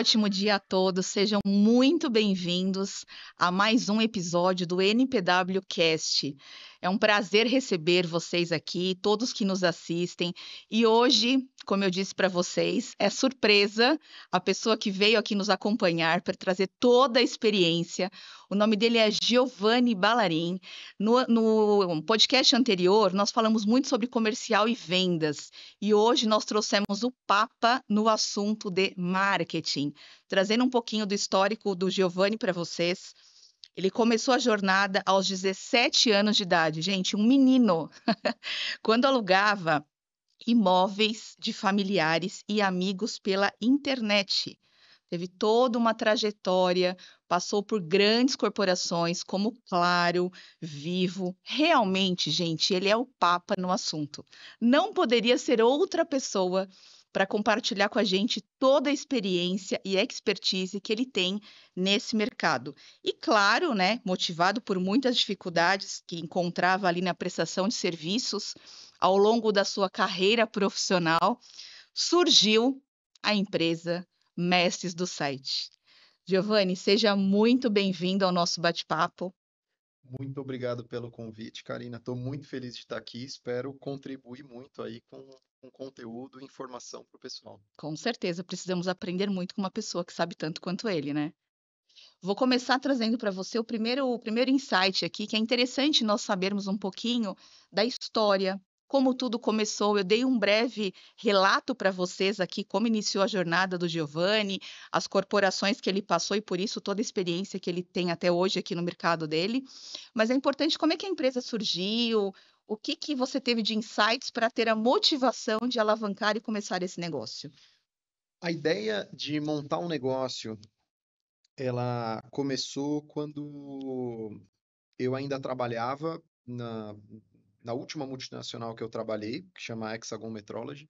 ótimo dia a todos, sejam muito bem-vindos a mais um episódio do NPW Cast. É um prazer receber vocês aqui, todos que nos assistem. E hoje, como eu disse para vocês, é surpresa a pessoa que veio aqui nos acompanhar para trazer toda a experiência. O nome dele é Giovanni Ballarin. No podcast anterior, nós falamos muito sobre comercial e vendas. E hoje nós trouxemos o Papa no assunto de marketing, trazendo um pouquinho do histórico do Giovanni para vocês. Ele começou a jornada aos 17 anos de idade, gente, um menino, quando alugava imóveis de familiares e amigos pela internet. Teve toda uma trajetória, passou por grandes corporações como Claro, Vivo. Realmente, gente, ele é o papa no assunto. Não poderia ser outra pessoa para compartilhar com a gente toda a experiência e expertise que ele tem nesse mercado. E claro, né, motivado por muitas dificuldades que encontrava ali na prestação de serviços ao longo da sua carreira profissional, surgiu a empresa Mestres do Site. Giovanni, seja muito bem-vindo ao nosso bate-papo. Muito obrigado pelo convite, Karina. Estou muito feliz de estar aqui. Espero contribuir muito aí com conteúdo e informação para o pessoal. Com certeza, precisamos aprender muito com uma pessoa que sabe tanto quanto ele, né? Vou começar trazendo para você o primeiro insight aqui, que é interessante nós sabermos um pouquinho da história, como tudo começou. Eu dei um breve relato para vocês aqui, como iniciou a jornada do Giovanni, as corporações que ele passou e por isso toda a experiência que ele tem até hoje aqui no mercado dele. Mas é importante como é que a empresa surgiu, o que que você teve de insights para ter a motivação de alavancar e começar esse negócio. A ideia de montar um negócio, ela começou quando eu ainda trabalhava na última multinacional que eu trabalhei, que chama Hexagon Metrology,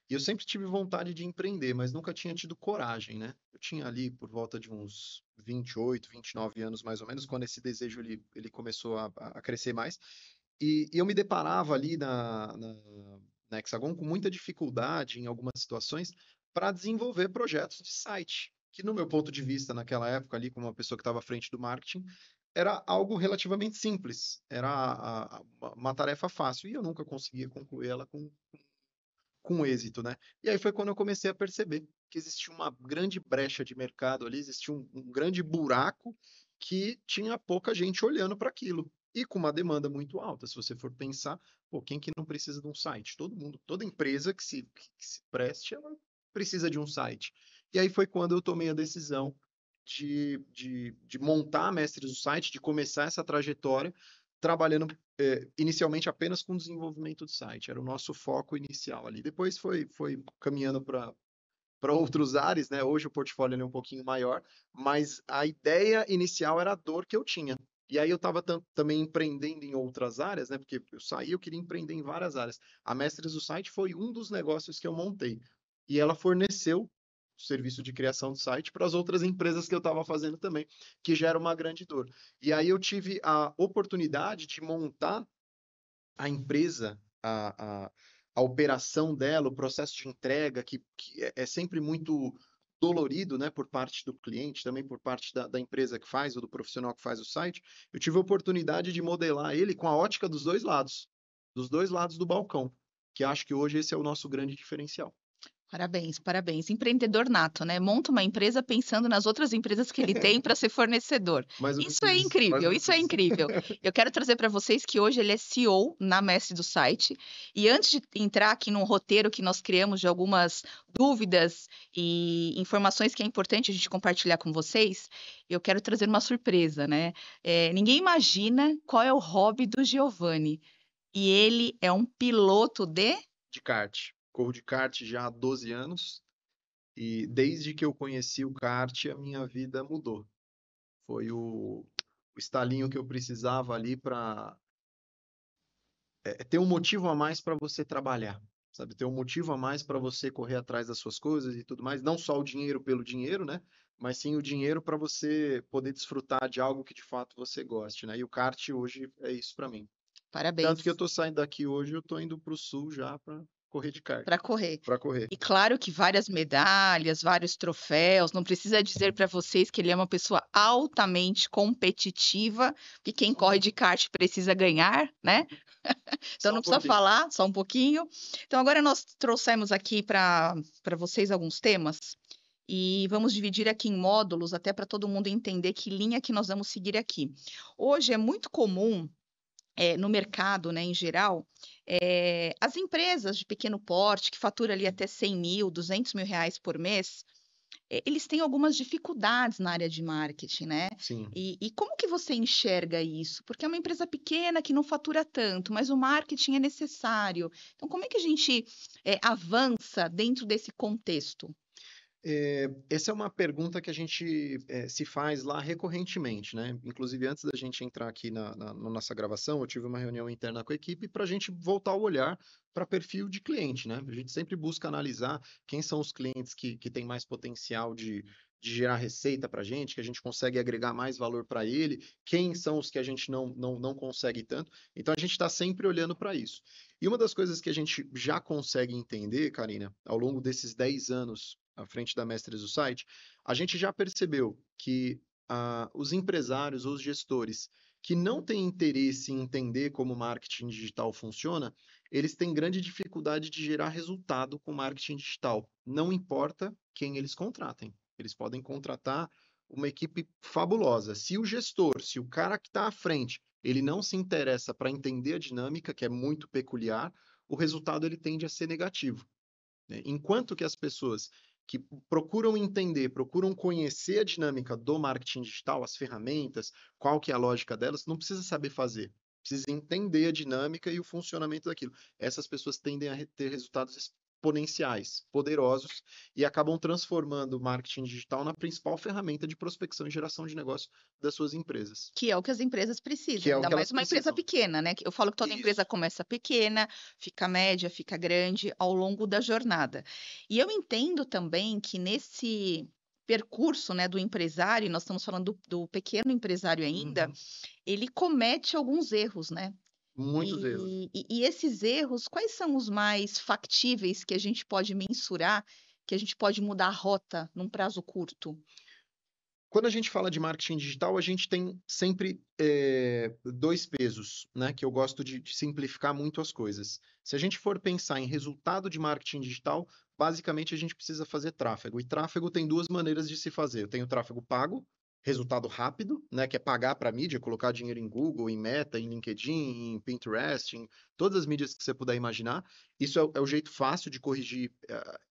e eu sempre tive vontade de empreender, mas nunca tinha tido coragem, né? Eu tinha ali por volta de uns 28, 29 anos mais ou menos, quando esse desejo ele começou a crescer mais. E eu me deparava ali na Hexagon com muita dificuldade em algumas situações para desenvolver projetos de site, que no meu ponto de vista, naquela época ali, como uma pessoa que estava à frente do marketing, era algo relativamente simples, era uma tarefa fácil, e eu nunca conseguia concluir ela com êxito, né? E aí foi quando eu comecei a perceber que existia uma grande brecha de mercado ali, existia um grande buraco que tinha pouca gente olhando para aquilo. E com uma demanda muito alta. Se você for pensar, pô, quem que não precisa de um site? Todo mundo, toda empresa que se preste, ela precisa de um site. E aí foi quando eu tomei a decisão de montar a Mestres do Site, de começar essa trajetória, trabalhando inicialmente apenas com desenvolvimento do site. Era o nosso foco inicial ali. Depois foi caminhando para outros ares, né? Hoje o portfólio é um pouquinho maior, mas a ideia inicial era a dor que eu tinha. E aí eu estava também empreendendo em outras áreas, né? Porque eu saí, eu queria empreender em várias áreas. A Mestres do Site foi um dos negócios que eu montei. E ela forneceu o serviço de criação do site para as outras empresas que eu estava fazendo também, que gera uma grande dor. E aí eu tive a oportunidade de montar a empresa, a operação dela, o processo de entrega, que é sempre muito dolorido, né, por parte do cliente, também por parte da empresa que faz, ou do profissional que faz o site, eu tive a oportunidade de modelar ele com a ótica dos dois lados do balcão, que acho que hoje esse é o nosso grande diferencial. Parabéns, parabéns. Empreendedor nato, né? Monta uma empresa pensando nas outras empresas que ele tem para ser fornecedor. Mais ou Isso menos é isso, mais incrível, ou isso menos é isso. incrível. Eu quero trazer para vocês que hoje ele é CEO na Mestre do Site. E antes de entrar aqui num roteiro que nós criamos de algumas dúvidas e informações que é importante a gente compartilhar com vocês, eu quero trazer uma surpresa, né? Ninguém imagina qual é o hobby do Giovanni. E ele é um piloto de. De kart. Corro de kart já há 12 anos, e desde que eu conheci o kart, a minha vida mudou. Foi o estalinho que eu precisava ali para ter um motivo a mais para você trabalhar, sabe? Ter um motivo a mais para você correr atrás das suas coisas e tudo mais. Não só o dinheiro pelo dinheiro, né? Mas sim o dinheiro para você poder desfrutar de algo que de fato você goste, né? E o kart hoje é isso para mim. Tanto que eu Parabéns. tô saindo daqui hoje, eu tô indo para o sul já para correr de kart, para correr. para correr. E claro que várias medalhas, vários troféus, não precisa dizer para vocês que ele é uma pessoa altamente competitiva, que quem corre de kart precisa ganhar, né? Então Só não um precisa pouquinho. falar, só um pouquinho. Então agora nós trouxemos aqui para vocês alguns temas e vamos dividir aqui em módulos, até para todo mundo entender que linha que nós vamos seguir aqui. Hoje é muito comum no mercado, né, em geral, as empresas de pequeno porte, que faturam ali até 100 mil, 200 mil reais por mês, eles têm algumas dificuldades na área de marketing, né? Sim. E como que você enxerga isso? Porque é uma empresa pequena que não fatura tanto, mas o marketing é necessário. Então, como é que a gente avança dentro desse contexto? Essa é uma pergunta que a gente se faz lá recorrentemente, né? Inclusive, antes da gente entrar aqui na nossa gravação, eu tive uma reunião interna com a equipe para a gente voltar o olhar para perfil de cliente, né? A gente sempre busca analisar quem são os clientes que têm mais potencial de gerar receita para a gente, que a gente consegue agregar mais valor para ele, quem são os que a gente não consegue tanto. Então, a gente está sempre olhando para isso. E uma das coisas que a gente já consegue entender, Karina, ao longo desses 10 anos à frente da Mestres do Site, a gente já percebeu que os empresários ou os gestores que não têm interesse em entender como o marketing digital funciona, eles têm grande dificuldade de gerar resultado com marketing digital. Não importa quem eles contratem. Eles podem contratar uma equipe fabulosa. Se o gestor, se o cara que está à frente, ele não se interessa para entender a dinâmica, que é muito peculiar, o resultado ele tende a ser negativo, né? Enquanto que as pessoas que procuram entender, procuram conhecer a dinâmica do marketing digital, as ferramentas, qual que é a lógica delas, não precisa saber fazer, precisa entender a dinâmica e o funcionamento daquilo. Essas pessoas tendem a ter resultados exponenciais, poderosos, e acabam transformando o marketing digital na principal ferramenta de prospecção e geração de negócio das suas empresas, Que é o que as empresas que precisam, é o ainda que mais elas uma empresa precisam. pequena, né? Eu falo que toda empresa Isso. começa pequena, fica média, fica grande ao longo da jornada. E eu entendo também que nesse percurso, né, do empresário, nós estamos falando do pequeno empresário ainda, Uhum. ele comete alguns erros, né? Muitos erros. E esses erros, quais são os mais factíveis que a gente pode mensurar, que a gente pode mudar a rota num prazo curto? Quando a gente fala de marketing digital, a gente tem sempre dois pesos, né? Que eu gosto de simplificar muito as coisas. Se a gente for pensar em resultado de marketing digital, basicamente a gente precisa fazer tráfego. E tráfego tem duas maneiras de se fazer. Eu tenho tráfego pago, resultado rápido, né? Que é pagar para a mídia, colocar dinheiro em Google, em Meta, em LinkedIn, em Pinterest, em todas as mídias que você puder imaginar. Isso é o jeito fácil de corrigir,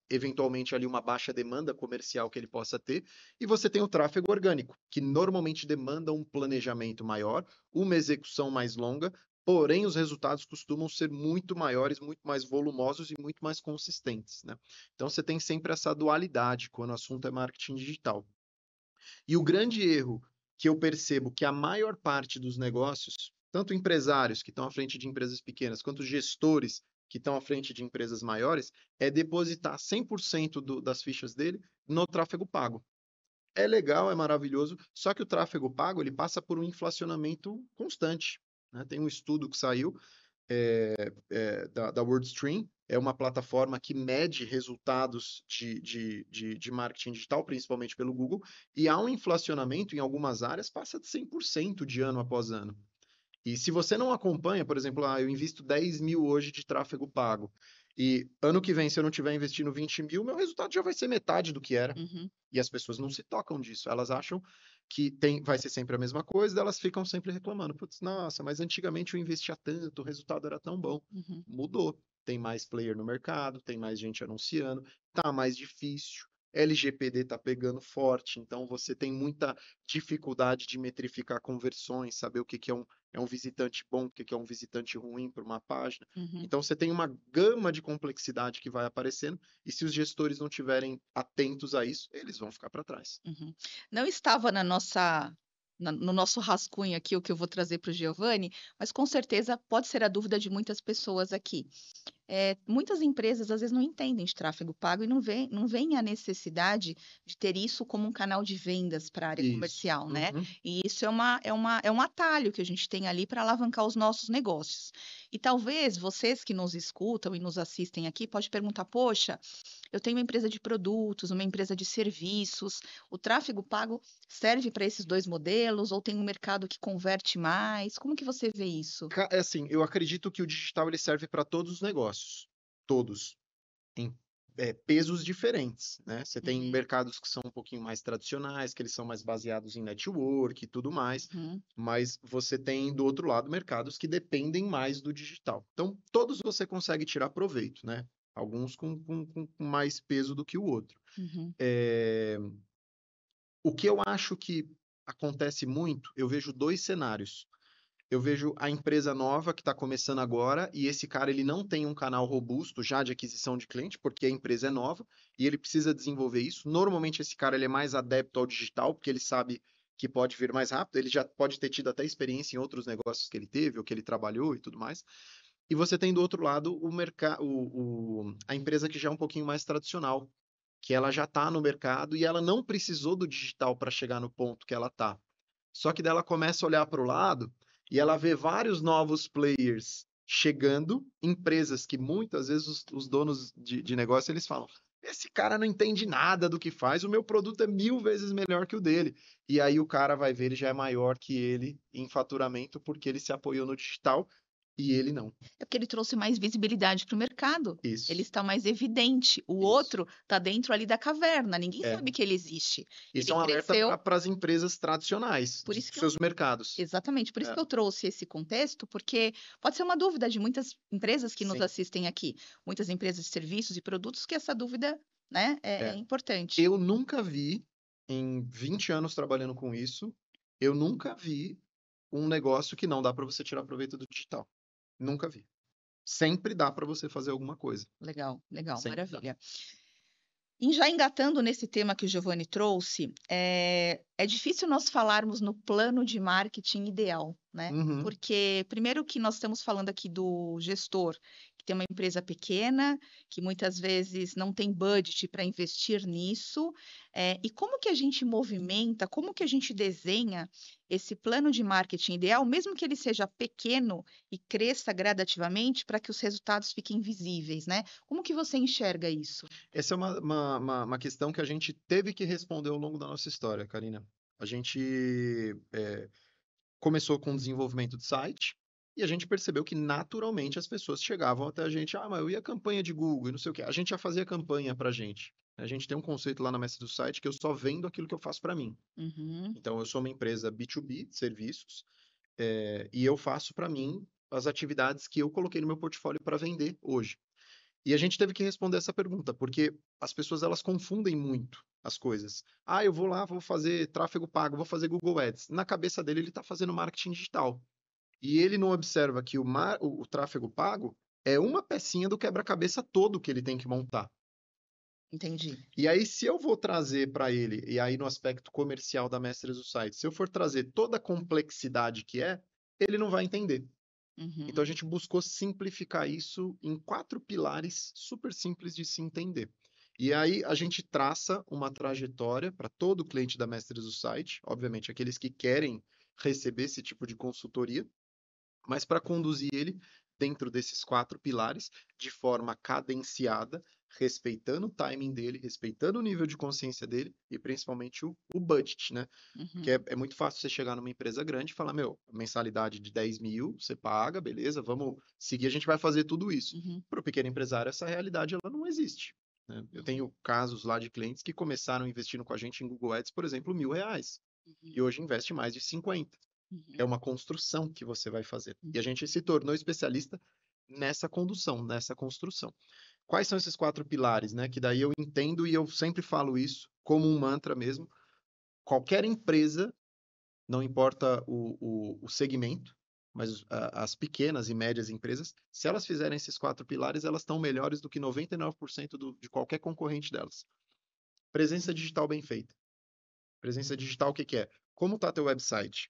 eventualmente, ali uma baixa demanda comercial que ele possa ter. E você tem o tráfego orgânico, que normalmente demanda um planejamento maior, uma execução mais longa, porém os resultados costumam ser muito maiores, muito mais volumosos e muito mais consistentes, né? Então você tem sempre essa dualidade quando o assunto é marketing digital. E o grande erro que eu percebo que a maior parte dos negócios, tanto empresários que estão à frente de empresas pequenas, quanto gestores que estão à frente de empresas maiores, é depositar 100% das fichas dele no tráfego pago. É legal, é maravilhoso, só que o tráfego pago ele passa por um inflacionamento constante, né? Tem um estudo que saiu da WordStream, é uma plataforma que mede resultados de marketing digital, principalmente pelo Google, e há um inflacionamento em algumas áreas, passa de 100% de ano após ano. E se você não acompanha, por exemplo, eu invisto 10 mil hoje de tráfego pago, e ano que vem, se eu não estiver investindo 20 mil, meu resultado já vai ser metade do que era. Uhum, E as pessoas não se tocam disso. Elas acham que vai ser sempre a mesma coisa, elas ficam sempre reclamando. Putz, nossa, mas antigamente eu investia tanto, o resultado era tão bom. uhum. Mudou. Tem mais player no mercado, tem mais gente anunciando, tá mais difícil. LGPD tá pegando forte, então você tem muita dificuldade de metrificar conversões, saber o que é um visitante bom, o que é um visitante ruim para uma página. Uhum, Então você tem uma gama de complexidade que vai aparecendo, e se os gestores não tiverem atentos a isso, eles vão ficar para trás. uhum. Não estava no nosso rascunho aqui o que eu vou trazer para o Giovanni, mas com certeza pode ser a dúvida de muitas pessoas aqui. muitas empresas às vezes não entendem de tráfego pago e não veem a necessidade de ter isso como um canal de vendas para a área Isso. comercial, né? Uhum. E isso é um atalho que a gente tem ali para alavancar os nossos negócios. E talvez vocês que nos escutam e nos assistem aqui pode perguntar, poxa, eu tenho uma empresa de produtos, uma empresa de serviços. O tráfego pago serve para esses dois modelos ou tem um mercado que converte mais? Como que você vê isso? É assim, eu acredito que o digital ele serve para todos os negócios. Todos. Em pesos diferentes, né? Você tem Uhum, mercados que são um pouquinho mais tradicionais, que eles são mais baseados em network e tudo mais, uhum, mas você tem do outro lado mercados que dependem mais do digital. Então, todos você consegue tirar proveito, né? Alguns com mais peso do que o outro. uhum, É, O que eu acho que acontece muito, eu vejo dois cenários. Eu vejo a empresa nova que está começando agora e esse cara ele não tem um canal robusto já de aquisição de cliente, porque a empresa é nova e ele precisa desenvolver isso. Normalmente esse cara ele é mais adepto ao digital, porque ele sabe que pode vir mais rápido, ele já pode ter tido até experiência em outros negócios que ele teve ou que ele trabalhou e tudo mais. E você tem do outro lado a empresa que já é um pouquinho mais tradicional, que ela já está no mercado e ela não precisou do digital para chegar no ponto que ela está. Só que daí ela começa a olhar para o lado e ela vê vários novos players chegando, empresas que muitas vezes os donos de negócio eles falam: esse cara não entende nada do que faz, o meu produto é 1000 vezes melhor que o dele. E aí o cara vai ver, ele já é maior que ele em faturamento porque ele se apoiou no digital e ele não. É porque ele trouxe mais visibilidade para o mercado. Ele Isso, está mais evidente. O isso. outro está dentro ali da caverna. Ninguém É. sabe que ele existe. Isso Ele é um alerta cresceu. para as empresas tradicionais, Por de isso que eu seus mercados. Exatamente, por isso É, que eu trouxe esse contexto, porque pode ser uma dúvida de muitas empresas que nos sim. assistem aqui, muitas empresas de serviços e produtos, que essa dúvida, né, é É. importante. Eu nunca vi, em 20 anos trabalhando com isso, eu nunca vi um negócio que não dá para você tirar proveito do digital. Nunca vi. Sempre dá para você fazer alguma coisa. Legal, legal, Sempre dá. maravilha. E já engatando nesse tema que o Giovanni trouxe, é difícil nós falarmos no plano de marketing ideal, né? Uhum. Porque, primeiro, que nós estamos falando aqui do gestor, que tem uma empresa pequena, que muitas vezes não tem budget para investir nisso, e como que a gente movimenta, como que a gente desenha esse plano de marketing ideal, mesmo que ele seja pequeno e cresça gradativamente, para que os resultados fiquem visíveis, né? Como que você enxerga isso? Essa é uma questão que a gente teve que responder ao longo da nossa história, Karina. A gente começou com o desenvolvimento de site e a gente percebeu que naturalmente as pessoas chegavam até a gente, mas eu ia campanha de Google e não sei o quê. A gente já fazia campanha pra gente. A gente tem um conceito lá na Mestre do Site que eu só vendo aquilo que eu faço para mim. Uhum, Então, eu sou uma empresa B2B, de serviços, e eu faço para mim as atividades que eu coloquei no meu portfólio para vender hoje. E a gente teve que responder essa pergunta, porque as pessoas elas confundem muito as coisas. Ah, eu vou lá, vou fazer tráfego pago, vou fazer Google Ads. Na cabeça dele, ele está fazendo marketing digital. E ele não observa que o tráfego pago é uma pecinha do quebra-cabeça todo que ele tem que montar. entendi. E aí, se eu vou trazer para ele, e aí no aspecto comercial da Mestres do Site, se eu for trazer toda a complexidade que é, ele não vai entender. Então a Uhum, gente buscou simplificar isso em 4 pilares super simples de se entender. E aí a gente traça uma trajetória para todo cliente da Mestres do Site, obviamente aqueles que querem receber esse tipo de consultoria, mas para conduzir ele dentro desses 4 pilares, de forma cadenciada, respeitando o timing dele, respeitando o nível de consciência dele e principalmente o budget, né? Porque uhum, é muito fácil você chegar numa empresa grande e falar, meu, mensalidade de 10 mil, você paga, beleza, vamos seguir, a gente vai fazer tudo isso. uhum, Para o pequeno empresário, essa realidade ela não existe. Né? Eu uhum, tenho casos lá de clientes que começaram investindo com a gente em Google Ads, por exemplo, R$ 1.000, uhum, e hoje investe mais de 50. É uhum, uma construção que você vai fazer. E a uhum. gente se tornou especialista nessa condução, nessa construção. Quais são esses 4 pilares, né? Que daí eu entendo e eu sempre falo isso como um mantra mesmo. Qualquer empresa, não importa o segmento, mas as pequenas e médias empresas, se elas fizerem esses 4 pilares, elas estão melhores do que 99% de qualquer concorrente delas. Presença digital bem feita. Presença digital, o que que é? Como está teu website?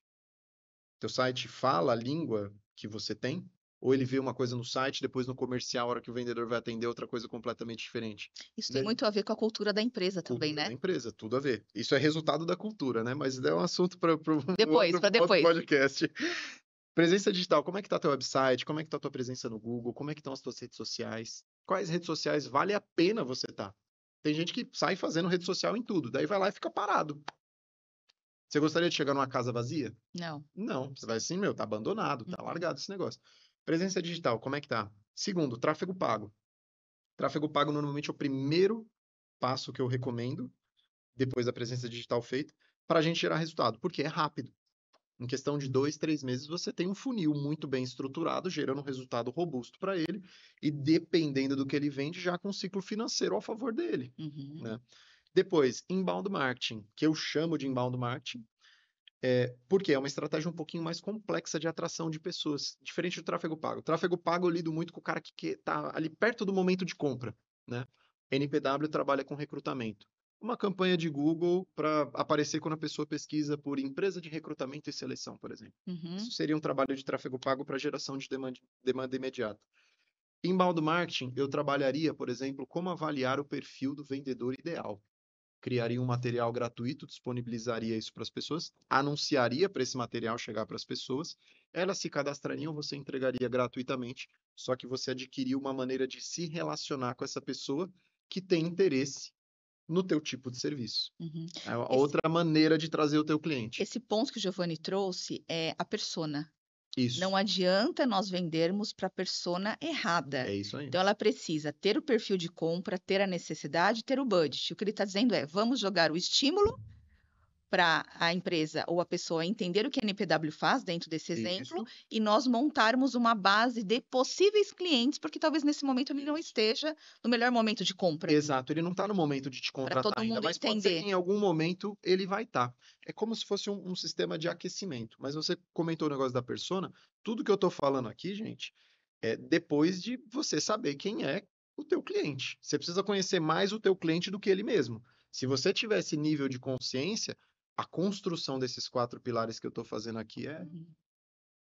Teu site fala a língua que você tem? Ou ele vê uma coisa no site, depois no comercial, a hora que o vendedor vai atender, outra coisa completamente diferente. Isso tem Né? muito a ver com a cultura da empresa também, Cultura né? da empresa, tudo a ver. Isso é resultado da cultura, né? Mas é um assunto para Depois, para outro depois. podcast. Presença digital, como é que tá teu website? Como é que tá tua presença no Google? Como é que estão as tuas redes sociais? Quais redes sociais vale a pena você tá? Tem gente que sai fazendo rede social em tudo, daí vai lá e fica parado. Você gostaria de chegar numa casa vazia? Não. Não, você vai assim, meu, tá abandonado, tá Uhum. largado esse negócio. Presença digital, como é que tá? Segundo, tráfego pago. Tráfego pago normalmente é o primeiro passo que eu recomendo, depois da presença digital feita, para a gente gerar resultado, porque é rápido. Em questão de 2, 3 meses, você tem um funil muito bem estruturado, gerando um resultado robusto para ele, e dependendo do que ele vende, já com um ciclo financeiro a favor dele. Uhum. Né? Depois, inbound marketing, que eu chamo de inbound marketing, porque é uma estratégia um pouquinho mais complexa de atração de pessoas, diferente do tráfego pago. O tráfego pago eu lido muito com o cara que está ali perto do momento de compra. Né? NPW trabalha com recrutamento. Uma campanha de Google para aparecer quando a pessoa pesquisa por empresa de recrutamento e seleção, por exemplo. Uhum. Isso seria um trabalho de tráfego pago para geração de demanda imediata. Inbound marketing, eu trabalharia, por exemplo, como avaliar o perfil do vendedor ideal. Criaria um material gratuito, disponibilizaria isso para as pessoas, anunciaria para esse material chegar para as pessoas, elas se cadastrariam, você entregaria gratuitamente, só que você adquiriu uma maneira de se relacionar com essa pessoa que tem interesse no teu tipo de serviço. Uhum. É a Esse, outra maneira de trazer o teu cliente. esse ponto que o Giovanni trouxe é a persona. Isso, Não adianta nós vendermos para a persona errada. é isso aí. Então, ela precisa ter o perfil de compra, ter a necessidade, ter o budget. O que ele está dizendo é: vamos jogar o estímulo para a empresa ou a pessoa entender o que a NPW faz dentro desse exemplo Isso, e nós montarmos uma base de possíveis clientes, porque talvez nesse momento ele não isso. esteja no melhor momento de compra, Exato, ele não está no momento de te para contratar todo ainda, mundo mas pode ser que entender. em algum momento ele vai estar. É como se fosse um sistema de aquecimento. Mas você comentou o negócio da persona, tudo que eu estou falando aqui, gente, é depois de você saber quem é o teu cliente. Você precisa conhecer mais o teu cliente do que ele mesmo. Se você tiver esse nível de consciência, a construção desses 4 pilares que eu estou fazendo aqui Uhum.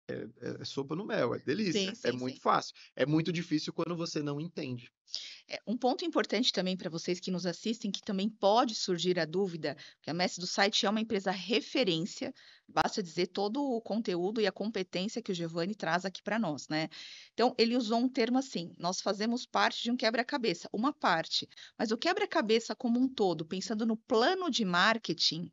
é sopa no mel, é Sim, delícia, é sim, muito sim. fácil. É muito difícil quando você não entende. Um ponto importante também para vocês que nos assistem, que também pode surgir a dúvida, que a Mestre do Site é uma empresa referência, basta dizer todo o conteúdo e a competência que o Giovanni traz aqui para nós, né? Então, ele usou um termo assim: nós fazemos parte de um quebra-cabeça, uma parte, mas o quebra-cabeça como um todo, pensando no plano de marketing,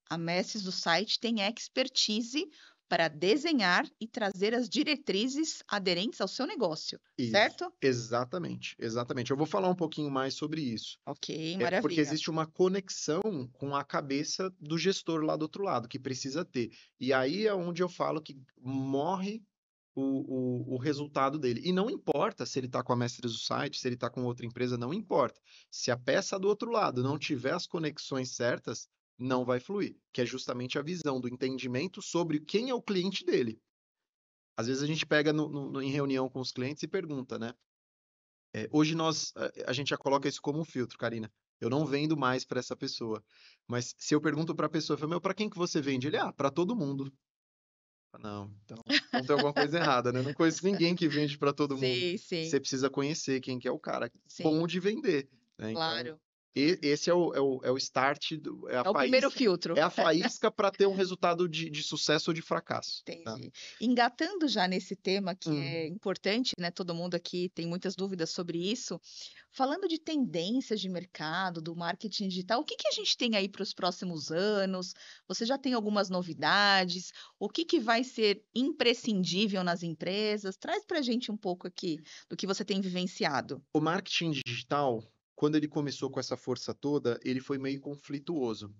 a Mestres do Site tem expertise para desenhar e trazer as diretrizes aderentes ao seu negócio, Isso, certo? exatamente, exatamente. Eu vou falar um pouquinho mais sobre isso. Ok, Porque maravilha. existe uma conexão com a cabeça do gestor lá do outro lado, que precisa ter. E aí é onde eu falo que morre o resultado dele. E não importa se ele está com a Mestres do Site, se ele está com outra empresa, não importa. Se a peça do outro lado não tiver as conexões certas, não vai fluir. Que é justamente a visão do entendimento sobre quem é o cliente dele. Às vezes a gente pega em reunião com os clientes e pergunta, né? Hoje a gente já coloca isso como um filtro, Karina. Eu não vendo mais para essa pessoa. Mas se eu pergunto para a pessoa, eu falo, meu, para quem que você vende? Ele, para todo mundo. Não, então tem alguma coisa errada, né? Não conheço ninguém que vende para todo mundo. Sim, sim, Você precisa conhecer quem que é o cara sim, bom de vender, né? Então, claro. esse é o start, É o primeiro filtro. é a faísca para ter um resultado de sucesso ou de fracasso, tá? Entendi. Engatando já nesse tema que Hum. é importante, né? Todo mundo aqui tem muitas dúvidas sobre isso. Falando de tendências de mercado, do marketing digital, o que que a gente tem aí para os próximos anos? Você já tem algumas novidades? O que que vai ser imprescindível nas empresas? Traz para a gente um pouco aqui do que você tem vivenciado. O marketing digital, quando ele começou com essa força toda, ele foi meio conflituoso.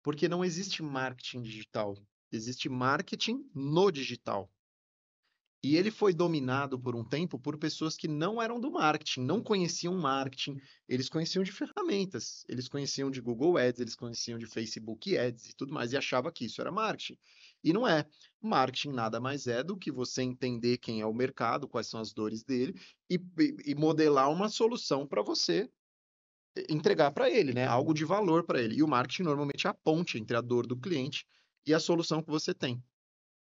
Porque não existe marketing digital, existe marketing no digital. E ele foi dominado por um tempo por pessoas que não eram do marketing, não conheciam marketing, eles conheciam de ferramentas, eles conheciam de Google Ads, eles conheciam de Facebook Ads e tudo mais, e achava que isso era marketing. E não é. Marketing nada mais é do que você entender quem é o mercado, quais são as dores dele, e modelar uma solução para você entregar para ele, né? Algo de valor para ele. E o marketing normalmente é a ponte entre a dor do cliente e a solução que você tem.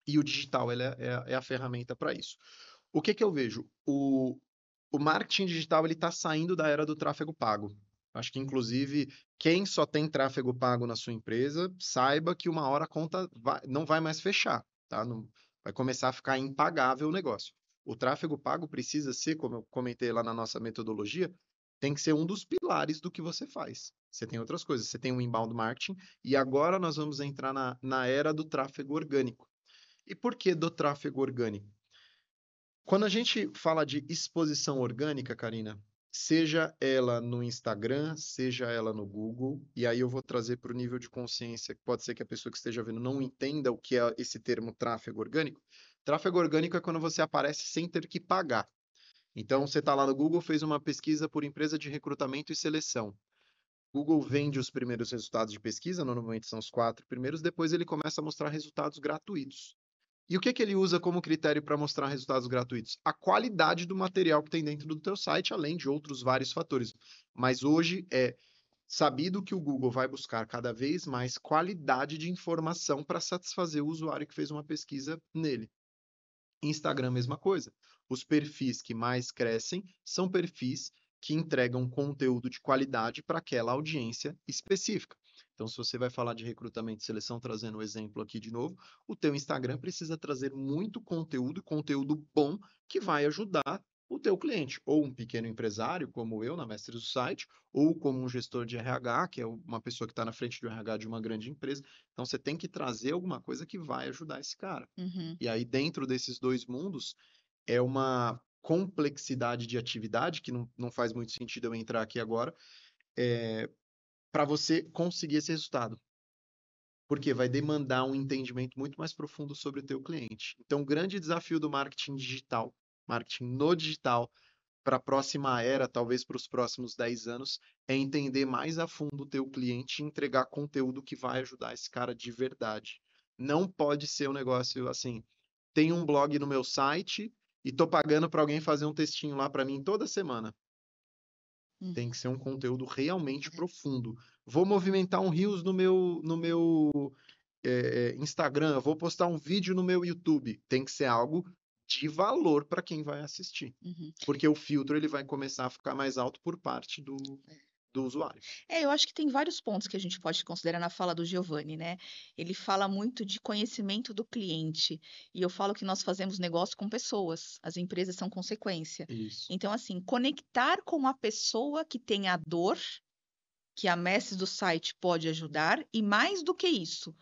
E o digital ele é a ferramenta para isso. O que que eu vejo? O marketing digital ele está saindo da era do tráfego pago. Acho que, inclusive, quem só tem tráfego pago na sua empresa, saiba que uma hora a conta não vai mais fechar, tá? Vai começar a ficar impagável o negócio. O tráfego pago precisa ser, como eu comentei lá na nossa metodologia, tem que ser um dos pilares do que você faz. Você tem outras coisas, você tem o inbound marketing, e agora nós vamos entrar na era do tráfego orgânico. E por que do tráfego orgânico? Quando a gente fala de exposição orgânica, Karina, seja ela no Instagram, seja ela no Google, e aí eu vou trazer para o nível de consciência, que pode ser que a pessoa que esteja vendo não entenda o que é esse termo tráfego orgânico. Tráfego orgânico é quando você aparece sem ter que pagar. Então, você está lá no Google, fez uma pesquisa por empresa de recrutamento e seleção. Google vende os primeiros resultados de pesquisa, normalmente são os 4 primeiros, depois ele começa a mostrar resultados gratuitos. E o que que ele usa como critério para mostrar resultados gratuitos? A qualidade do material que tem dentro do teu site, além de outros vários fatores. Mas hoje é sabido que o Google vai buscar cada vez mais qualidade de informação para satisfazer o usuário que fez uma pesquisa nele. Instagram, mesma coisa. Os perfis que mais crescem são perfis que entregam conteúdo de qualidade para aquela audiência específica. Então, se você vai falar de recrutamento e seleção, trazendo o exemplo aqui de novo, o teu Instagram precisa trazer muito conteúdo, conteúdo bom, que vai ajudar o teu cliente, ou um pequeno empresário, como eu, na Mestre do Site, ou como um gestor de RH, que é uma pessoa que está na frente do RH de uma grande empresa. Então, você tem que trazer alguma coisa que vai ajudar esse cara. Uhum. E aí, dentro desses dois mundos, é uma complexidade de atividade, que não faz muito sentido eu entrar aqui agora, para você conseguir esse resultado. Porque vai demandar um entendimento muito mais profundo sobre o teu cliente. Então, o grande desafio do marketing digital, marketing no digital, para a próxima era, talvez para os próximos 10 anos, é entender mais a fundo o teu cliente e entregar conteúdo que vai ajudar esse cara de verdade. Não pode ser um negócio assim, tem um blog no meu site e tô pagando para alguém fazer um textinho lá para mim toda semana. Uhum. Tem que ser um conteúdo realmente profundo. Vou movimentar um Reels no meu Instagram, vou postar um vídeo no meu YouTube. Tem que ser algo de valor para quem vai assistir. Uhum. Porque o filtro ele vai começar a ficar mais alto por parte do usuário. Eu acho que tem vários pontos que a gente pode considerar na fala do Giovanni, né? Ele fala muito de conhecimento do cliente, e eu falo que nós fazemos negócio com pessoas, as empresas são consequência. Isso. Então, assim, conectar com a pessoa que tem a dor, que a Mestre do site pode ajudar, e mais do que isso,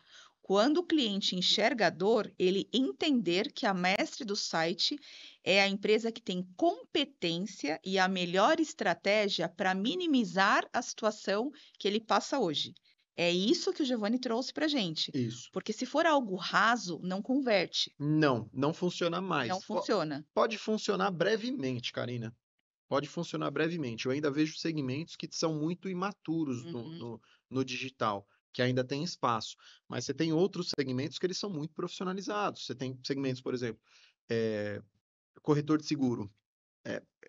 quando o cliente enxerga a dor, ele entender que a Mestre do site é a empresa que tem competência e a melhor estratégia para minimizar a situação que ele passa hoje. É isso que o Giovanni trouxe para a gente. Isso. Porque se for algo raso, não converte, Não funciona não mais. funciona. Pode funcionar brevemente, Karina. Pode funcionar brevemente. Eu ainda vejo segmentos que são muito imaturos Uhum, no digital, que ainda tem espaço. Mas você tem outros segmentos que eles são muito profissionalizados. Você tem segmentos, por exemplo, é, corretor de seguro.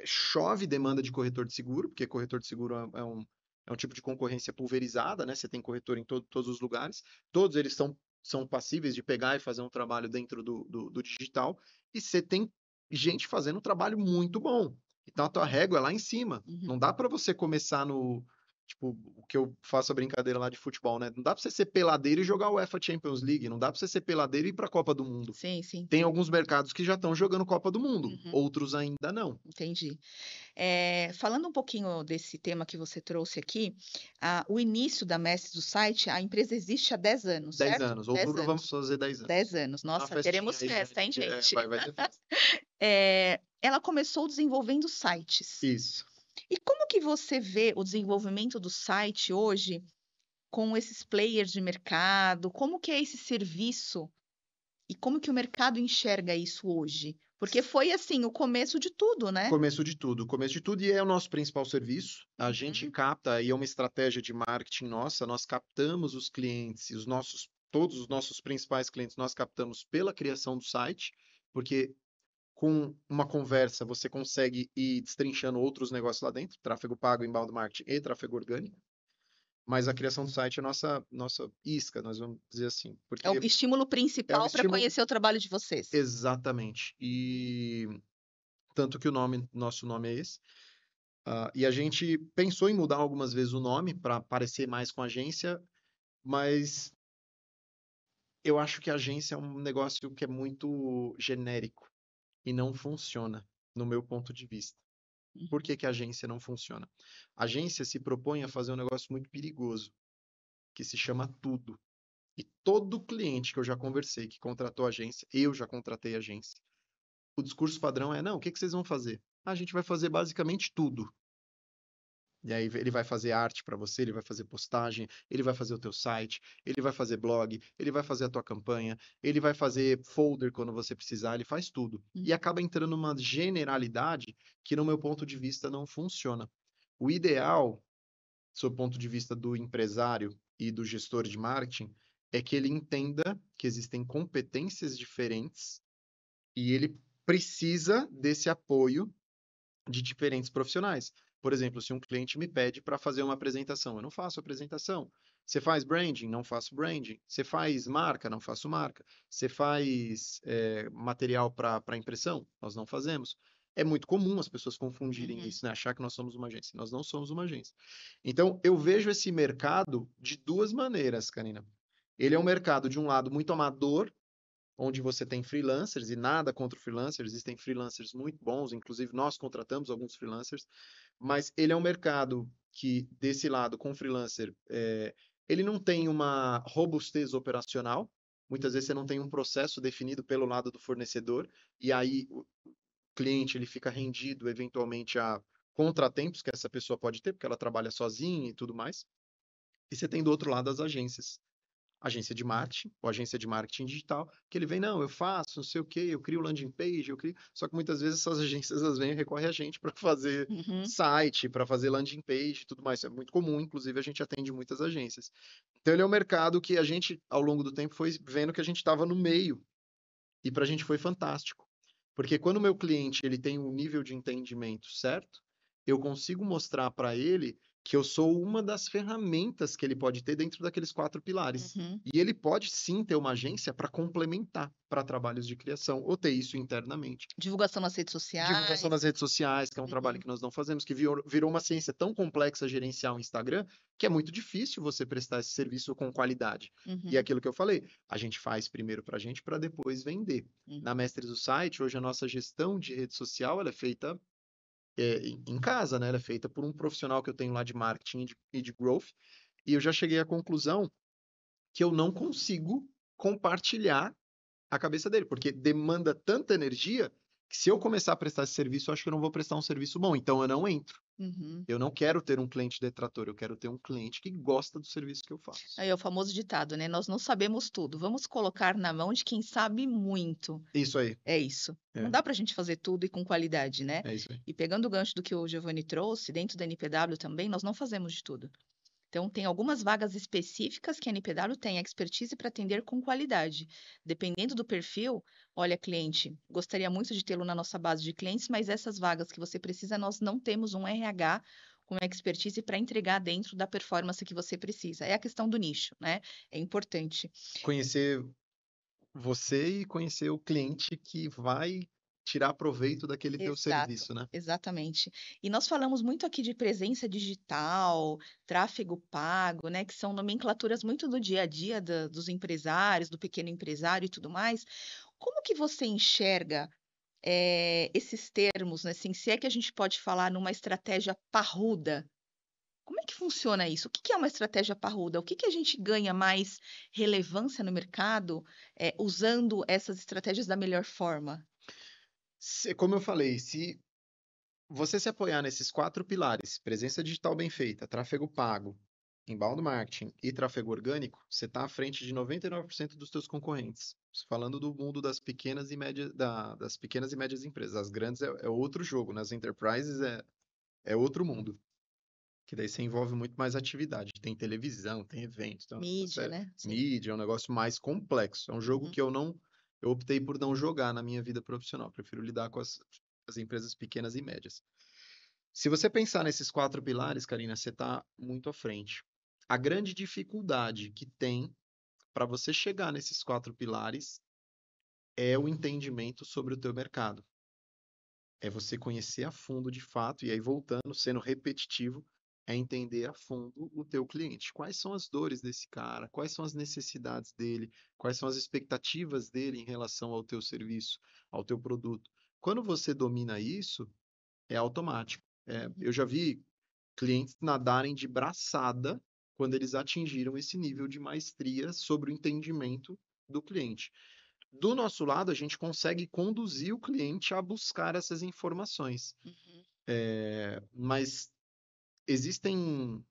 Chove demanda de corretor de seguro, porque corretor de seguro é um tipo de concorrência pulverizada, né? Você tem corretor em todos os lugares. Todos eles são passíveis de pegar e fazer um trabalho dentro do digital. E você tem gente fazendo um trabalho muito bom. Então a tua régua é lá em cima. uhum. Não dá para você começar no. Tipo, o que eu faço a brincadeira lá de futebol, né? Não dá para você ser peladeiro e jogar o UEFA Champions League. Não dá para você ser peladeiro e ir para a Copa do Mundo. Sim, sim. Tem alguns mercados que já estão jogando Copa do Mundo, Uhum, outros ainda não. entendi. Falando um pouquinho desse tema que você trouxe aqui, o início da Mestre do Site, a empresa existe há 10 anos, 10 certo? anos. 10 Outubro vamos anos. fazer 10 10 anos. anos. Uma Nossa, festinha teremos aí, festa, hein, gente? vai ter festa. Ela começou desenvolvendo sites. Isso. E como que você vê o desenvolvimento do site hoje com esses players de mercado? Como que é esse serviço e como que o mercado enxerga isso hoje? Porque foi assim, o começo de tudo, né? Começo de tudo, e é o nosso principal serviço. A gente Uhum, capta, e é uma estratégia de marketing nossa, nós captamos os clientes, todos os nossos principais clientes, nós captamos pela criação do site, porque com uma conversa você consegue ir destrinchando outros negócios lá dentro, tráfego pago, inbound marketing e tráfego orgânico. Mas a criação do site é nossa isca, nós vamos dizer assim, é o porque estímulo é o principal para estímulo. conhecer o trabalho de vocês. Exatamente. tanto que nosso nome é esse. E a gente pensou em mudar algumas vezes o nome para parecer mais com agência, mas eu acho que a agência é um negócio que é muito genérico e não funciona, no meu ponto de vista. Por que que a agência não funciona? A agência se propõe a fazer um negócio muito perigoso, que se chama tudo. E todo cliente que eu já conversei, que contratou agência, eu já contratei agência, o discurso padrão é, não, o que que vocês vão fazer? A gente vai fazer basicamente tudo. E aí ele vai fazer arte para você, ele vai fazer postagem, ele vai fazer o teu site, ele vai fazer blog, ele vai fazer a tua campanha, ele vai fazer folder quando você precisar, ele faz tudo. E acaba entrando numa generalidade que, no meu ponto de vista, não funciona. O ideal, sob o ponto de vista do empresário e do gestor de marketing, é que ele entenda que existem competências diferentes e ele precisa desse apoio de diferentes profissionais. Por exemplo, se um cliente me pede para fazer uma apresentação, eu não faço apresentação. Você faz branding? Não faço branding. Você faz marca? Não faço marca. Você faz material para impressão? Nós não fazemos. É muito comum as pessoas confundirem isso, né? Achar que nós somos uma agência. Nós não somos uma agência. Então, eu vejo esse mercado de duas maneiras, Karina. Ele é um mercado, de um lado, muito amador, onde você tem freelancers, e nada contra freelancers, existem freelancers muito bons, inclusive nós contratamos alguns freelancers, mas ele é um mercado que, desse lado, com freelancer, ele não tem uma robustez operacional, muitas vezes você não tem um processo definido pelo lado do fornecedor, e aí o cliente ele fica rendido, eventualmente, a contratempos que essa pessoa pode ter, porque ela trabalha sozinha e tudo mais, e você tem do outro lado as agências, agência de marketing, ou agência de marketing digital, que ele vem, não, eu faço, não sei o quê, eu crio landing page, eu crio. Só que muitas vezes essas agências elas vêm e recorrem a gente para fazer Uhum. site, para fazer landing page e tudo mais. Isso é muito comum, inclusive a gente atende muitas agências. Então ele é um mercado que a gente, ao longo do tempo, foi vendo que a gente estava no meio. E para a gente foi fantástico. Porque quando o meu cliente ele tem um nível de entendimento certo, eu consigo mostrar para ele que eu sou uma das ferramentas que ele pode ter dentro daqueles 4 pilares. Uhum. E ele pode sim ter uma agência para complementar para trabalhos de criação, ou ter isso internamente. Divulgação nas redes Divulgação nas sociais. redes sociais, que é um trabalho Uhum. que nós não fazemos, que virou uma ciência tão complexa gerenciar o Instagram, que é muito difícil você prestar esse serviço com qualidade. E é Uhum. aquilo que eu falei, a gente faz primeiro para a gente, para depois vender. Na Uhum. Mestres do Site, hoje a nossa gestão de rede social, ela é feita em casa, né? Ela é feita por um profissional que eu tenho lá de marketing e de growth, e eu já cheguei à conclusão que eu não consigo compartilhar a cabeça dele, porque demanda tanta energia que se eu começar a prestar esse serviço, eu acho que eu não vou prestar um serviço bom, então eu não entro. Uhum. Eu não quero ter um cliente detrator, eu quero ter um cliente que gosta do serviço que eu faço. Aí é o famoso ditado, né? Nós não sabemos tudo. Vamos colocar na mão de quem sabe muito. Isso aí. É isso. Não É, dá para a gente fazer tudo e com qualidade, né? é isso aí. E pegando o gancho do que o Giovanni trouxe, dentro da NPW também, nós não fazemos de tudo. Então, tem algumas vagas específicas que a NPW tem expertise para atender com qualidade. Dependendo do perfil, olha, cliente, gostaria muito de tê-lo na nossa base de clientes, mas essas vagas que você precisa, nós não temos um RH com expertise para entregar dentro da performance que você precisa. É a questão do nicho, né? É importante. Conhecer você e conhecer o cliente que vai tirar proveito daquele teu Exato, serviço, né? exatamente. E nós falamos muito aqui de presença digital, tráfego pago, né, que são nomenclaturas muito do dia a dia dos empresários, do pequeno empresário e tudo mais. Como que você enxerga esses termos, né, assim, se é que a gente pode falar numa estratégia parruda? Como é que funciona isso? O que que é uma estratégia parruda? O que que a gente ganha mais relevância no mercado, usando essas estratégias da melhor forma? Como eu falei, se você se apoiar nesses 4 pilares, presença digital bem feita, tráfego pago, inbound marketing e tráfego orgânico, você está à frente de 99% dos seus concorrentes. Falando do mundo das pequenas e médias, das pequenas e médias empresas. As grandes é outro jogo, né? As enterprises é outro mundo. Que daí você envolve muito mais atividade. Tem televisão, tem eventos, tem uma Mídia, série, né? Sim. mídia, é um negócio mais complexo. É um jogo Uhum. que eu optei por não jogar na minha vida profissional. Prefiro lidar com as empresas pequenas e médias. Se você pensar nesses 4 pilares, Karina, você está muito à frente. A grande dificuldade que tem para você chegar nesses 4 pilares é o entendimento sobre o teu mercado. É você conhecer a fundo de fato, e aí voltando, sendo repetitivo, é entender a fundo o teu cliente. Quais são as dores desse cara? Quais são as necessidades dele? Quais são as expectativas dele em relação ao teu serviço, ao teu produto? Quando você domina isso, é automático. Uhum. Eu já vi clientes nadarem de braçada quando eles atingiram esse nível de maestria sobre o entendimento do cliente. Do nosso lado, a gente consegue conduzir o cliente a buscar essas informações. Uhum. Mas existem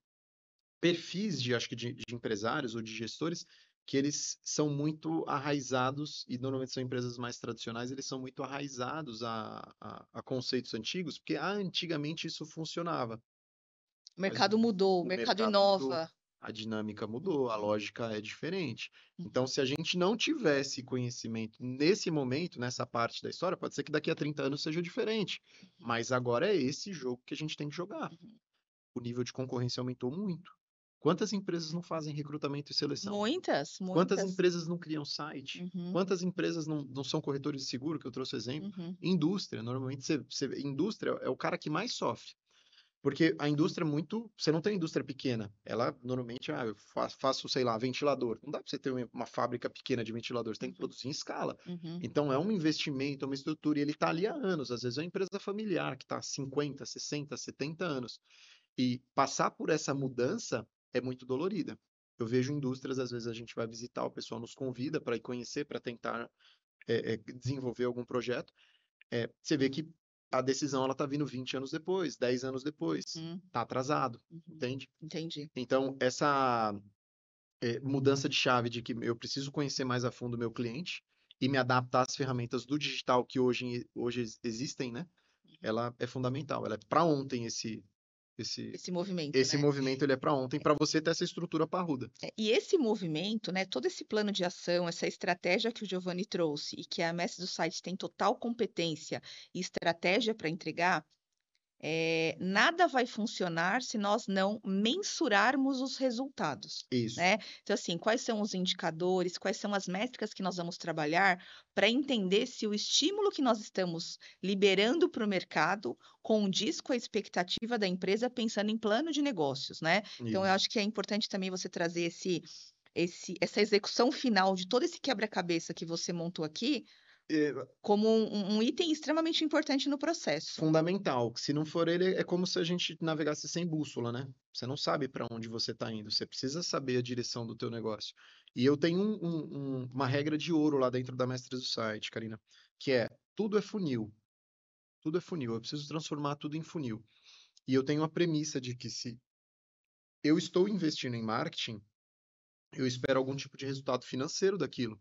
perfis de, acho que de empresários ou de gestores que eles são muito arraizados, e normalmente são empresas mais tradicionais, eles são muito arraizados a conceitos antigos, porque antigamente isso funcionava. O Mas mercado mudou, o o mercado mercado mudou, inova. a dinâmica mudou, a Uhum. lógica é diferente. Então, Uhum. se a gente não tivesse conhecimento nesse momento, nessa parte da história, pode ser que daqui a 30 anos seja diferente. Uhum. Mas agora é esse jogo que a gente tem que jogar. Uhum. O nível de concorrência aumentou muito. Quantas empresas não fazem recrutamento e seleção? Muitas, Quantas muitas. empresas não criam site? Uhum. Quantas empresas não são corretores de seguro, que eu trouxe o exemplo? Uhum. Indústria, normalmente indústria é o cara que mais sofre. Porque a indústria é muito. Você não tem indústria pequena. Ela normalmente, eu faço, sei lá, ventilador. Não dá para você ter uma fábrica pequena de ventilador, você tem que Uhum. produzir em escala. Uhum. Então é um investimento, é uma estrutura, e ele está ali há anos. Às vezes é uma empresa familiar que está há 50, 60, 70 anos. E passar por essa mudança é muito dolorida. Eu vejo indústrias, às vezes a gente vai visitar, o pessoal nos convida para ir conhecer, para tentar desenvolver algum projeto. Você vê que a decisão ela está vindo 20 anos depois, 10 anos depois, Uhum. está atrasado, Uhum. entende? Entendi. Então, essa mudança de chave de que eu preciso conhecer mais a fundo o meu cliente e me adaptar às ferramentas do digital que hoje existem, né? Uhum. Ela é fundamental. Ela é para ontem esse, Esse movimento, esse né? movimento ele é para ontem, para você ter essa estrutura parruda. E esse movimento, né, todo esse plano de ação, essa estratégia que o Giovanni trouxe e que a Mestre do Site tem total competência e estratégia para entregar, nada vai funcionar se nós não mensurarmos os resultados, Isso, né? Então, assim, quais são os indicadores, quais são as métricas que nós vamos trabalhar para entender se o estímulo que nós estamos liberando para o mercado condiz com a expectativa da empresa pensando em plano de negócios, né? Então, eu isso. acho que é importante também você trazer essa execução final de todo esse quebra-cabeça que você montou aqui É, como um item extremamente importante no processo. fundamental. Se não for ele, é como se a gente navegasse sem bússola, né? Você não sabe para onde você está indo. Você precisa saber a direção do teu negócio. E eu tenho uma regra de ouro lá dentro da Mestres do Site, Karina, que é tudo é funil. Tudo é funil. Eu preciso transformar tudo em funil. E eu tenho a premissa de que se eu estou investindo em marketing, eu espero algum tipo de resultado financeiro daquilo.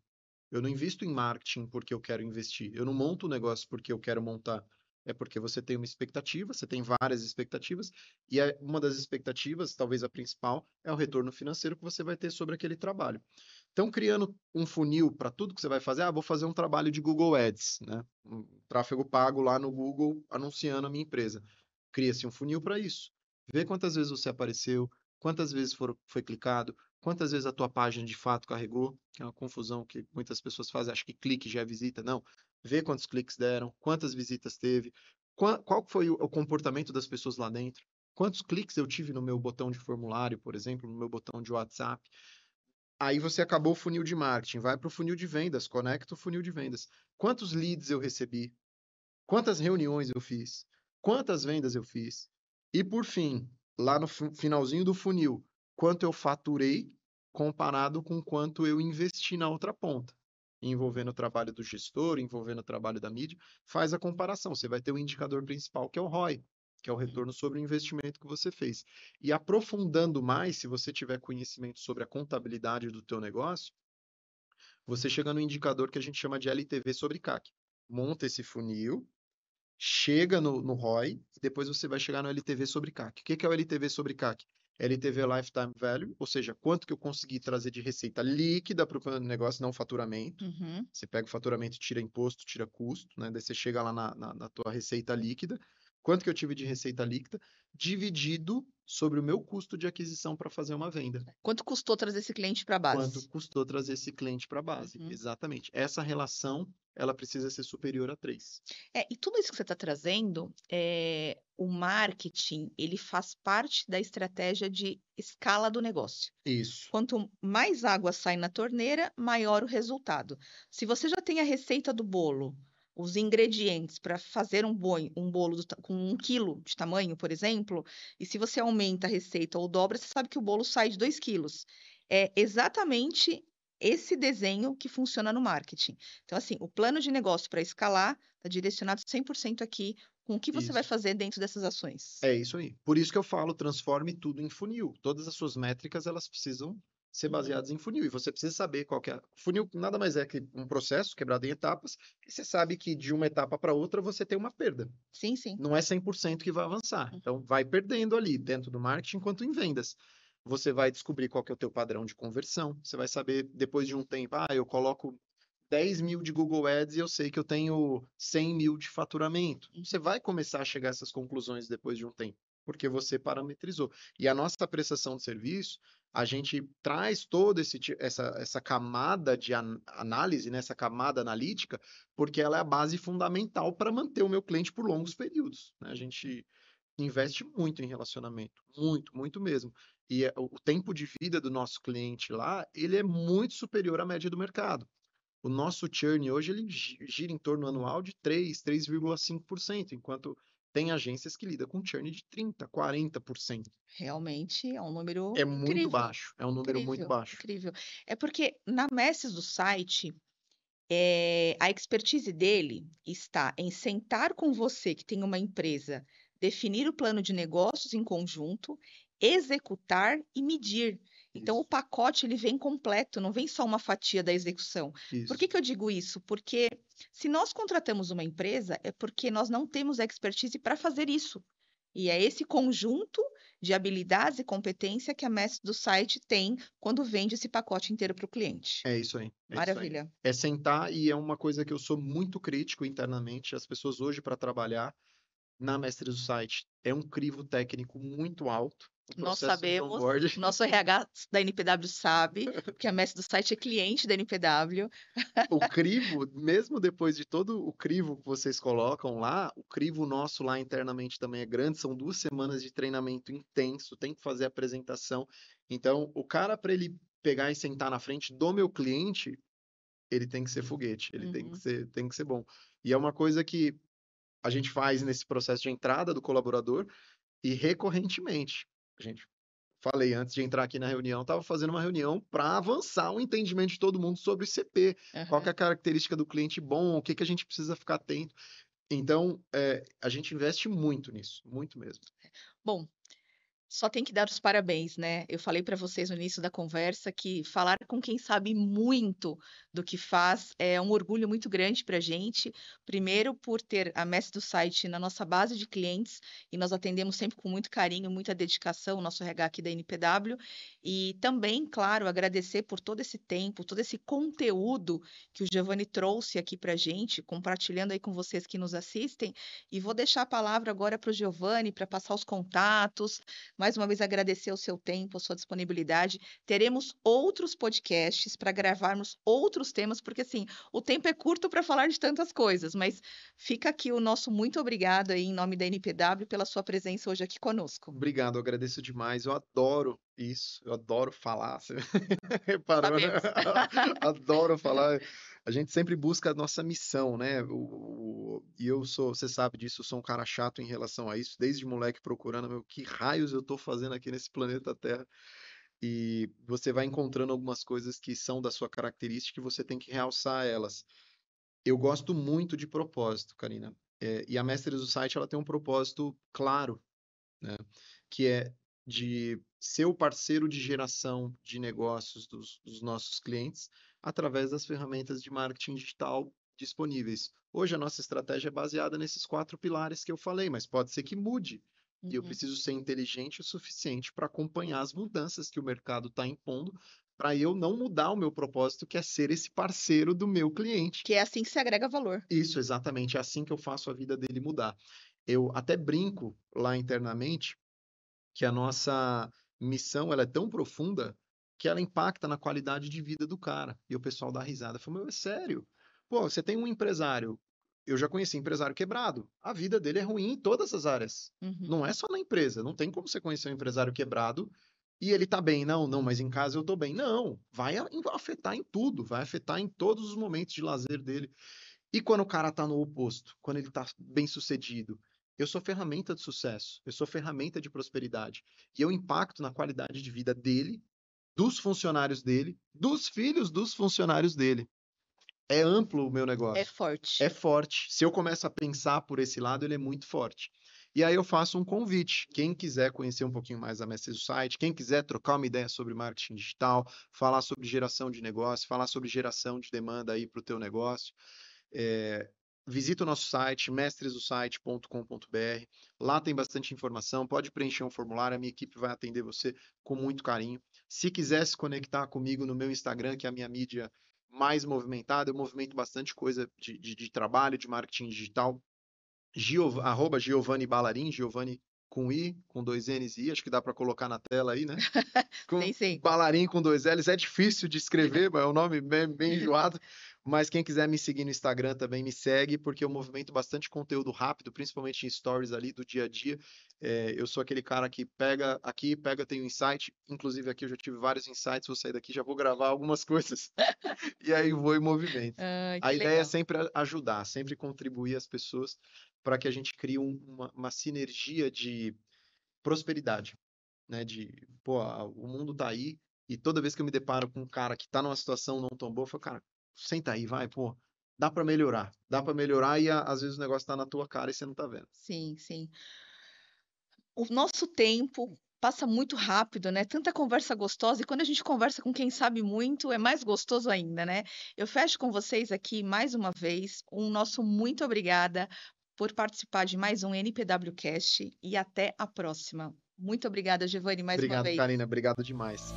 Eu não invisto em marketing porque eu quero investir. Eu não monto o negócio porque eu quero montar. É porque você tem uma expectativa, você tem várias expectativas, e uma das expectativas, talvez a principal, é o retorno financeiro que você vai ter sobre aquele trabalho. Então, criando um funil para tudo que você vai fazer, vou fazer um trabalho de Google Ads, né? Um tráfego pago lá no Google anunciando a minha empresa. Cria-se um funil para isso. Vê quantas vezes você apareceu, quantas vezes foi clicado, quantas vezes a tua página de fato carregou, que é uma confusão que muitas pessoas fazem, acho que clique já é visita, não. Vê quantos cliques deram, quantas visitas teve, qual foi o comportamento das pessoas lá dentro, quantos cliques eu tive no meu botão de formulário, por exemplo, no meu botão de WhatsApp. Aí você acabou o funil de marketing, vai para o funil de vendas, conecta o funil de vendas. Quantos leads eu recebi? Quantas reuniões eu fiz? Quantas vendas eu fiz? E por fim, lá no finalzinho do funil, quanto eu faturei comparado com quanto eu investi na outra ponta? Envolvendo o trabalho do gestor, envolvendo o trabalho da mídia, faz a comparação. Você vai ter o indicador principal, que é o ROI, que é o Uhum. retorno sobre o investimento que você fez. E aprofundando mais, se você tiver conhecimento sobre a contabilidade do teu negócio, você chega no indicador que a gente chama de LTV sobre CAC. Monta esse funil, chega no ROI e depois você vai chegar no LTV sobre CAC. O que é o LTV sobre CAC? LTV Lifetime Value, ou seja, quanto que eu consegui trazer de receita líquida para o negócio, não faturamento. Uhum. Você pega o faturamento, tira imposto, tira custo, né? Daí você chega lá na tua receita líquida. Quanto que eu tive de receita líquida? dividido sobre o meu custo de aquisição para fazer uma venda. Quanto custou trazer esse cliente para a Quanto base? custou trazer esse cliente para a base? Uhum. Exatamente. Essa relação, ela precisa ser superior a 3. E tudo isso que você está trazendo, o marketing, ele faz parte da estratégia de escala do negócio. Isso. Quanto mais água sai na torneira, maior o resultado. Se você já tem a receita do bolo, os ingredientes para fazer um bolo com 1 quilo de tamanho, por exemplo, e se você aumenta a receita ou dobra, você sabe que o bolo sai de 2 quilos. É exatamente esse desenho que funciona no marketing. Então, assim, o plano de negócio para escalar está direcionado 100% aqui com o que você vai Isso. fazer dentro dessas ações. É isso aí. Por isso que eu falo, transforme tudo em funil. Todas as suas métricas, elas precisam ser Uhum. baseadas em funil. E você precisa saber qual que é. Funil nada mais é que um processo quebrado em etapas, e você sabe que de uma etapa para outra você tem uma perda. Sim, sim. Não é 100% que vai avançar. Uhum. Então, vai perdendo ali, dentro do marketing, quanto em vendas. Você vai descobrir qual que é o teu padrão de conversão. Você vai saber, depois de um tempo, eu coloco 10 mil de Google Ads e eu sei que eu tenho 100 mil de faturamento. Você vai começar a chegar a essas conclusões depois de um tempo, porque você parametrizou. E a nossa prestação de serviço, a gente traz toda essa camada de análise, né, essa camada analítica, porque ela é a base fundamental para manter o meu cliente por longos períodos, né? A gente investe muito em relacionamento, muito, muito mesmo. E o tempo de vida do nosso cliente lá, ele é muito superior à média do mercado. O nosso churn hoje ele gira em torno anual de 3,5%, enquanto tem agências que lidam com churn de 30, 40%. Realmente é um número É muito incrível, baixo, é um número muito incrível, baixo. incrível. É porque na mestres do site, a expertise dele está em sentar com você que tem uma empresa, definir o plano de negócios em conjunto, executar e medir. Então, o Isso, pacote ele vem completo, não vem só uma fatia da execução. Por que isso. que eu digo isso? Porque se nós contratamos uma empresa, é porque nós não temos expertise para fazer isso. E é esse conjunto de habilidades e competência que a mestre do site tem quando vende esse pacote inteiro para o cliente. É isso aí, é isso aí. Maravilha. É sentar e é uma coisa que eu sou muito crítico internamente. As pessoas hoje para trabalhar na mestre do site é um crivo técnico muito alto. O Nós processo de sabemos, onboarding. o nosso RH da NPW sabe, porque a mestre do site é cliente da NPW. O crivo, mesmo depois de todo o crivo que vocês colocam lá, o crivo nosso lá internamente também é grande, são 2 semanas de treinamento intenso, tem que fazer apresentação. Então, o cara, para ele pegar e sentar na frente do meu cliente, ele tem que ser foguete, ele Uhum. tem que ser bom. E é uma coisa que a gente faz nesse processo de entrada do colaborador e recorrentemente. A gente falei antes de entrar aqui na reunião, estava fazendo uma reunião para avançar o entendimento de todo mundo sobre CP. Qual que é Aham. a característica do cliente bom, o que que a gente precisa ficar atento. Então, a gente investe muito nisso, muito mesmo. Bom, só tem que dar os parabéns, né? Eu falei para vocês no início da conversa que falar com quem sabe muito do que faz é um orgulho muito grande para a gente. Primeiro, por ter a mestre do site na nossa base de clientes e nós atendemos sempre com muito carinho, muita dedicação, o nosso RH aqui da NPW. E também, claro, agradecer por todo esse tempo, todo esse conteúdo que o Giovanni trouxe aqui para a gente, compartilhando aí com vocês que nos assistem. E vou deixar a palavra agora para o Giovanni para passar os contatos. Mais uma vez, agradecer o seu tempo, a sua disponibilidade. Teremos outros podcasts para gravarmos outros temas, porque assim, o tempo é curto para falar de tantas coisas, mas fica aqui o nosso muito obrigado aí em nome da NPW pela sua presença hoje aqui conosco. Obrigado, eu agradeço demais. Eu adoro isso, eu adoro falar. Você reparou, né? Sabemos. Adoro falar. A gente sempre busca a nossa missão, né? E eu sou, você sabe disso, eu sou um cara chato em relação a isso, desde moleque procurando, meu, que raios eu tô fazendo aqui nesse planeta Terra? E você vai encontrando algumas coisas que são da sua característica e você tem que realçar elas. Eu gosto muito de propósito, Karina. E a Mestres do Site, ela tem um propósito claro, né? Que é de ser o parceiro de geração de negócios dos nossos clientes através das ferramentas de marketing digital disponíveis. Hoje a nossa estratégia é baseada nesses 4 pilares que eu falei, mas pode ser que mude. E eu Uhum. preciso ser inteligente o suficiente para acompanhar as mudanças que o mercado está impondo, para eu não mudar o meu propósito, que é ser esse parceiro do meu cliente. Que é assim que se agrega valor. Isso, exatamente, é assim que eu faço a vida dele mudar. Eu até brinco lá internamente que a nossa missão ela é tão profunda que ela impacta na qualidade de vida do cara. E o pessoal dá risada. Fala, meu, é sério? Pô, você tem um empresário. Eu já conheci empresário quebrado. A vida dele é ruim em todas as áreas. Uhum. Não é só na empresa. Não tem como você conhecer um empresário quebrado e ele tá bem. Não, não, mas em casa eu tô bem. Não, vai afetar em tudo. Vai afetar em todos os momentos de lazer dele. E quando o cara tá no oposto, quando ele tá bem sucedido, eu sou ferramenta de sucesso, eu sou ferramenta de prosperidade. E eu impacto na qualidade de vida dele, dos funcionários dele, dos filhos dos funcionários dele. É amplo o meu É negócio. forte. É forte. Se eu começo a pensar por esse lado, ele é muito forte. E aí eu faço um convite. Quem quiser conhecer um pouquinho mais da Mestre do Site, quem quiser trocar uma ideia sobre marketing digital, falar sobre geração de negócio, falar sobre geração de demanda aí para o teu negócio, visita o nosso site, mestresdosite.com.br. Lá tem bastante informação. Pode preencher um formulário, a minha equipe vai atender você com muito carinho. Se quiser se conectar comigo no meu Instagram, que é a minha mídia mais movimentada, eu movimento bastante coisa de trabalho, de marketing digital. Giovanni Ballarin, Giovanni com I, com dois N's e I, acho que dá para colocar na tela aí, né? Sim, Com sim. Ballarin com dois L's, é difícil de escrever, é um nome bem enjoado, mas quem quiser me seguir no Instagram também me segue, porque eu movimento bastante conteúdo rápido, principalmente em stories ali do dia a dia. Eu sou aquele cara que pega aqui, tem um insight, inclusive aqui eu já tive vários insights, vou sair daqui, já vou gravar algumas coisas, e aí vou em movimento. Ah, A que ideia é legal. sempre ajudar, sempre contribuir as pessoas para que a gente crie uma sinergia de prosperidade, né? Pô, o mundo tá aí e toda vez que eu me deparo com um cara que tá numa situação não tão boa, eu falo, cara, senta aí, vai, pô, dá pra melhorar e às vezes o negócio tá na tua cara e você não tá vendo. Sim, sim. O nosso tempo passa muito rápido, né? Tanta conversa gostosa, e quando a gente conversa com quem sabe muito, é mais gostoso ainda, né? Eu fecho com vocês aqui mais uma vez. Um nosso muito obrigada por participar de mais um NPWcast e até a próxima. Muito obrigada, Giovanni, mais uma Obrigado, vez. Karina, obrigado demais.